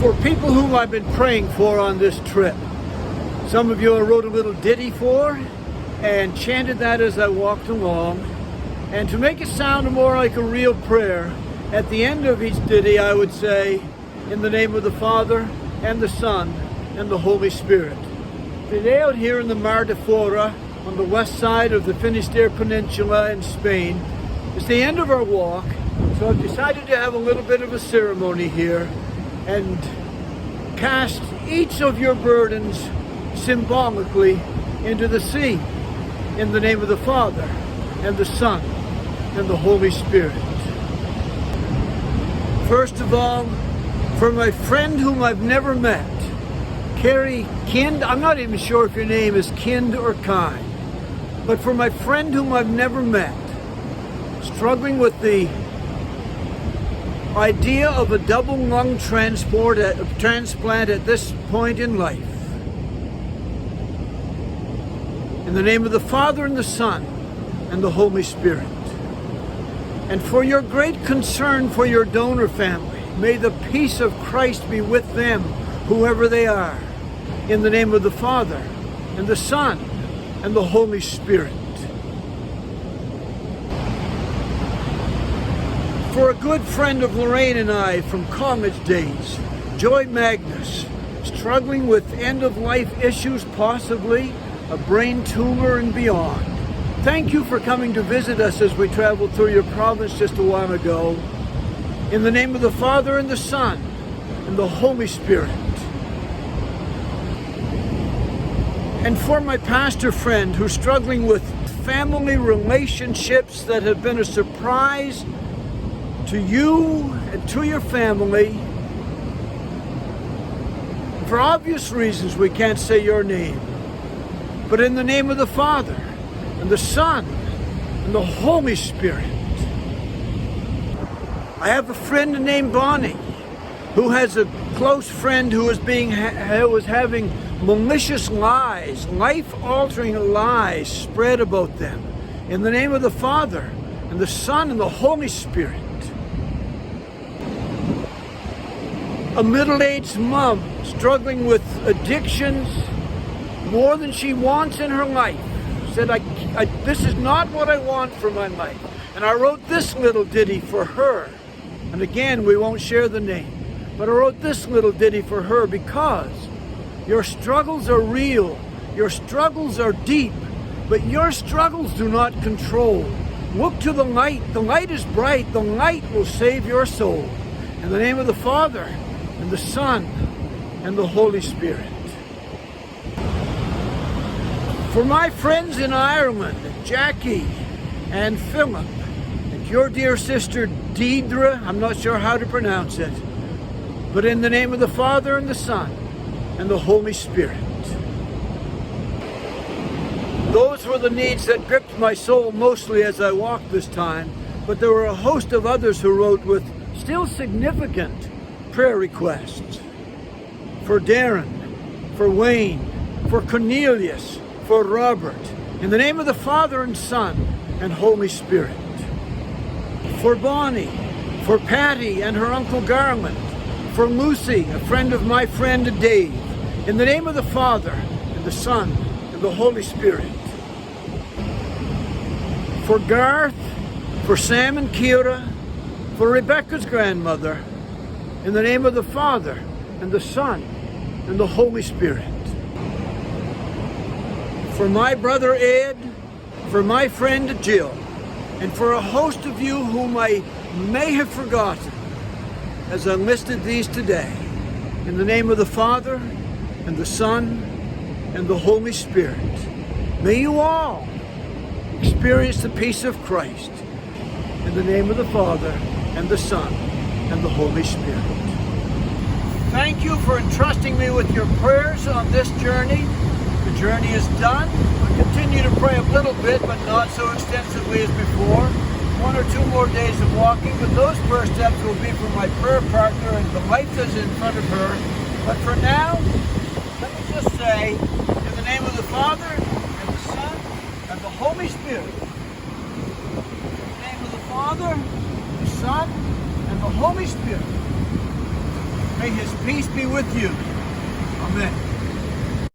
for people whom I've been praying for on this trip. Some of you I wrote a little ditty for and chanted that as I walked along. And to make it sound more like a real prayer, at the end of each ditty I would say, in the name of the Father and the Son and the Holy Spirit. Today out here in the Mar de Fora, on the west side of the Finisterre Peninsula in Spain, is the end of our walk. So I've decided to have a little bit of a ceremony here and cast each of your burdens symbolically into the sea in the name of the Father and the Son and the Holy Spirit. First of all, for my friend whom I've never met, Carrie Kind, I'm not even sure if your name is Kind or Kind, but for my friend whom I've never met, struggling with the idea of a double lung transplant at this point in life. In the name of the Father and the Son and the Holy Spirit. And for your great concern for your donor family, may the peace of Christ be with them, whoever they are. In the name of the Father and the Son and the Holy Spirit. For a good friend of Lorraine and I from college days, Joy Magnus, struggling with end-of-life issues, possibly a brain tumor and beyond. Thank you for coming to visit us as we traveled through your province just a while ago. In the name of the Father and the Son and the Holy Spirit. And for my pastor friend who's struggling with family relationships that have been a surprise to you and to your family. For obvious reasons, we can't say your name. But in the name of the Father and the Son and the Holy Spirit. I have a friend named Bonnie who has a close friend who is having malicious lies, life-altering lies spread about them. In the name of the Father and the Son and the Holy Spirit. A middle-aged mom struggling with addictions more than she wants in her life. Said, this is not what I want for my life. And I wrote this little ditty for her. And again, we won't share the name. But I wrote this little ditty for her because your struggles are real. Your struggles are deep. But your struggles do not control. Look to the light. The light is bright. The light will save your soul. In the name of the Father and the Son and the Holy Spirit. For my friends in Ireland, Jackie and Philip, and your dear sister Deidre, I'm not sure how to pronounce it, but in the name of the Father and the Son and the Holy Spirit. Those were the needs that gripped my soul mostly as I walked this time, but there were a host of others who wrote with still significant prayer requests. For Darren, for Wayne, for Cornelius, for Robert, in the name of the Father and Son and Holy Spirit. For Bonnie, for Patty and her Uncle Garland, for Lucy, a friend of my friend Dave, in the name of the Father and the Son and the Holy Spirit. For Garth, for Sam and Kira, for Rebecca's grandmother, in the name of the Father and the Son and the Holy Spirit. For my brother Ed, for my friend Jill, and for a host of you whom I may have forgotten as I listed these today, in the name of the Father and the Son and the Holy Spirit. May you all experience the peace of Christ in the name of the Father and the Son and the Holy Spirit. Thank you for entrusting me with your prayers on this journey. The journey is done. I'll continue to pray a little bit, but not so extensively as before. 1 or 2 more days of walking, but those prayer steps will be for my prayer partner and the life that's in front of her. But for now, let me just say, in the name of the Father, and the Son, and the Holy Spirit. In the name of the Father, the Son, and the Holy Spirit. May his peace be with you. Amen.